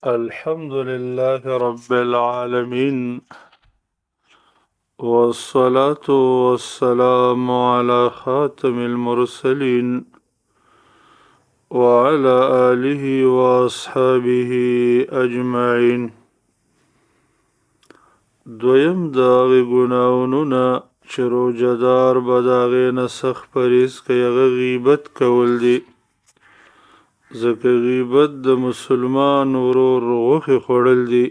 الحمد لله رب العالمين، والصلاة والسلام على خاتم المرسلين وعلى آله وأصحابه أجمعين. دویم د هغې ګناهونونه چې روژهدار به د هغې نه سخت پرهیز کوي هغه غیبت کول دي، ځکه غیبت د مسلمان ورور غوښې خوړل دي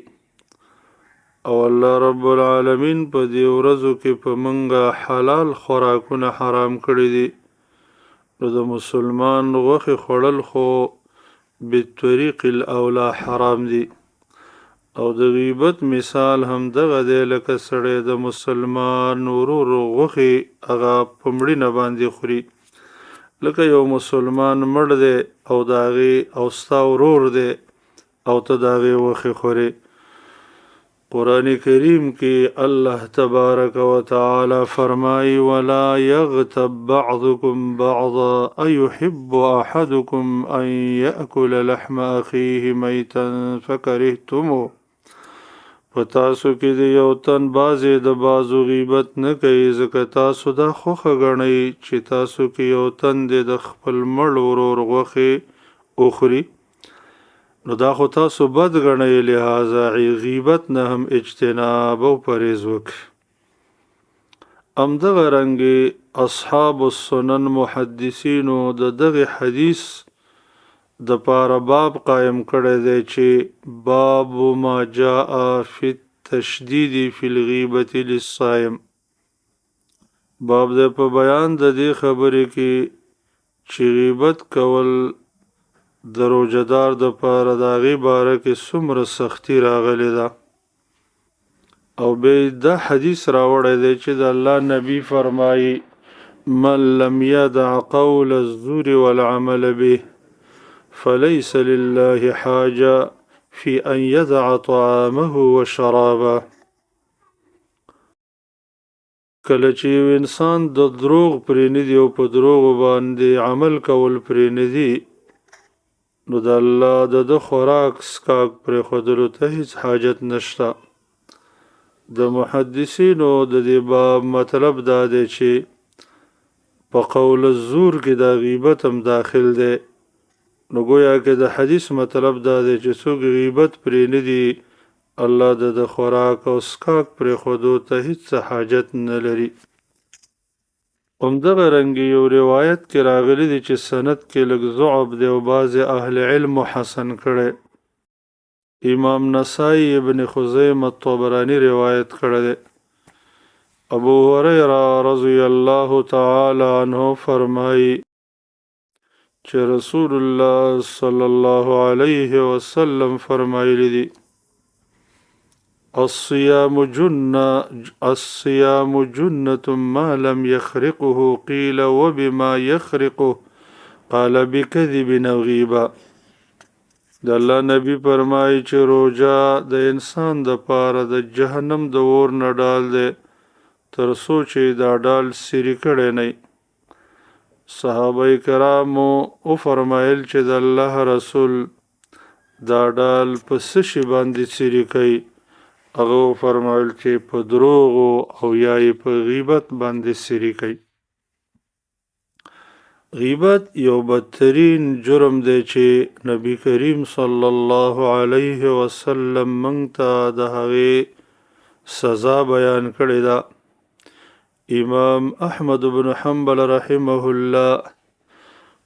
او الله رب العالمین په دې ورځو کې په منګه حلال خوراکونه حرام کړي دي، نو د مسلمان غوښې خوړل خو بالطریق الاولا حرام دي. او د غیبت مثال هم دغه دی لکه سړی د مسلمان ورور غوښې هغه په مړینه باندې خوري، لکه یو مسلمان مړ دی او د هغې او ستا ورور دی او ته د هغې غوښې خورې. قرآن کریم کې الله تبارک و تعالی فرمایي ولا یغتب بعضکم بعضا ایحب احدکم ان یأکل لحم اخیه میتا فکرهتموه. په تاسو کې د یو تن بعضې د بعضو غیبت نه کوي، ځکه تاسو دا خوښه ګڼئ چې تاسو کې یو تن دې د خپل مړ ورور غوښې وخوري، نو دا خو تاسو بد ګڼئ، لہذا غیبت نه هم اجتناب او پرهیز وکړئ. همدغه رنګې اصحاب السنن محدثینو د دغه حدیث د پاره باب قائم کړی دی چې باب ما جاء فی التشدید فی الغیبة للصائم. باب دی په بیان د دې خبرې کې چې غیبت کول د روژهدار د پاره د هغې باره کې څومره سختي راغلې ده. او بیا دا حدیث راوړی دی چې د الله نبی فرمایي من لم یدع قول الزور والعمل به فليس لله حاجة في أن يدع طعامه وشرابه. کله چې یو انسان د دروغ پرې ندي او په دروغو باندې عمل کول پرې ندي، نو د الله د خوراک سکاک پرېښودلو ته هیڅ حاجت نشته. د محدثینو د دې باب مطلب دا دی چې په قول الزور کې دا غیبت هم داخل دی، نو گویا که د حدیث مطلب دا دی چې څوک غیبت پرې نه دي الله د خوراک او سکاک پرېښودو ته هیڅ حاجت نه لري. همدغه رنګې یو روایت کې راغلی دی چې سند کې لږ ضعف دی او بعض اهل علم حسن کړی. امام نسائی ابن خزیمه الطبرانی روایت کړی دی. ابو هریره رضی الله تعالی عنه فرمایي چې رسول الله صلی الله علیه وسلم فرمایلی دی الصيام جنة ما لم يخرقه قيل وبما يخرقه قال بكذب او غیبه. د الله نبی فرمایي چې روژه د انسان د پاره د جهنم د اور نه ډال دی تر څو چې دا ډال سری کړی نه. صحابه کرامو او فرمایل چې د الله رسول دا ډال په څه شي باندې سری کوي؟ هغه فرمایل چې په دروغو او یا په غیبت باندې سری کوي. غیبت یو بدترین جرم دی چې نبی کریم صلی الله علیه وسلم موږ ته د هغې سزا بیان کړې ده. امام احمد بن حنبل رحمه الله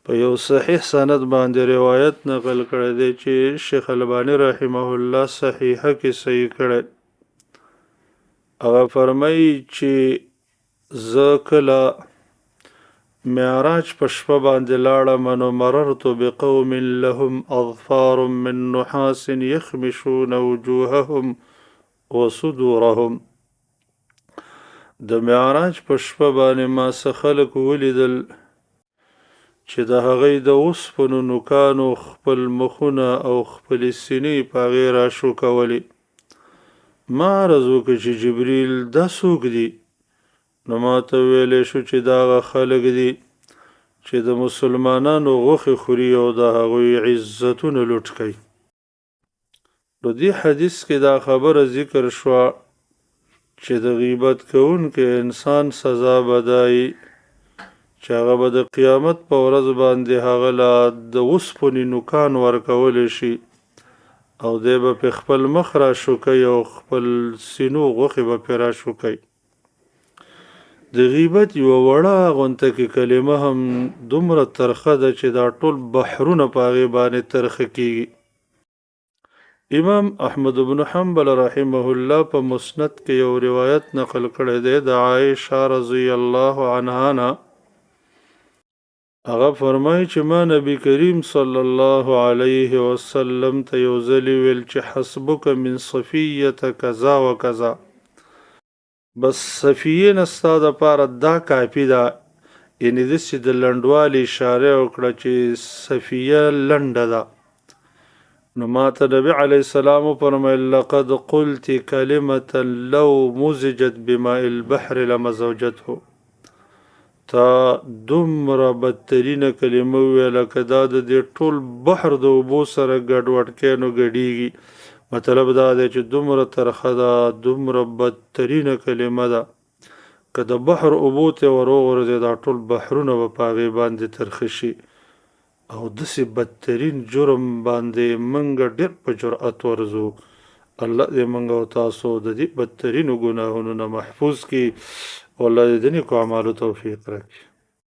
په یو صحیح سند باندې روایت نقل کړی دی چې شیخ البانی رحمه الله صحیحه کې صحیح کړی. هغه فرمایي چې زه کله معراج په شپه باندې لاړم نو مررت بقوم لهم اظفار من نحاس یخمشون وجوههم وصدورهم. د معراج په شپه باندې ما څه خلک ولیدل چې د هغې د اوسپنو نوکانو خپل مخونه او خپلې سینې په هغې راشو کولې. ما عرض وکړ چې جبریل دا څوک دي؟ نو ما ته ویلی شو چې دا هغه خلک دي چې د مسلمانانو غوښې خوري او د هغوی عزتونه لوټ کوي. نو دې حدیث کې دا خبره ذکر شوه چې د غیبت کوونکي انسان سزا بدایي چې هغه به د قیامت په ورځ باندې هغه له د اوسپنې نوکان ورکولی شي او دی به پې خپل مخ راشوکی او خپل سینو غوښې به پې راشوکی. د غیبت یوه وړه غونته کې کلمه هم دومره ترخه ده چې دا ټول بحرونه په هغې باندې ترخه کېږي. امام احمد بن حنبل رحمه الله په مسند کې یو روایت نقل کړی دی د عایشه رضی الله عنها نه. هغه فرمایي چې ما نبی کریم صلی الله علیه وسلم ته یو ځلې ویل چې حسبک من صفیه کذا و کذا، بس صفیه نه ستا دپاره دا کافي ده، یعنې داسې د لنډوالي اشاره وکړه چې صفیه لنډه ده. نو ما ته نبی علیه السلام وفرمیل لقد قلت کلمة لو مزجت بماء البحر لمزوجته، تا دومره بدترینه کلمه وویله که دا د دې ټول بحر د اوبو سره ګډوډ کړې نو ګډېږي. مطلب دا دی چې دومره ترخه ده، دومره بدترینه کلمه ده، که د بحر اوبو ته ور وغورځي دا ټول بحرونه به په هغې باندې ترخه شي. او داسې بدترین جرم باندې منګه ډېر په جرأت ورځو. الله دې منګه او تاسو د دې بدترینو ګناهونو نه محفوظ کړي او الله دې د نیکو اعمالو توفیق راکړي.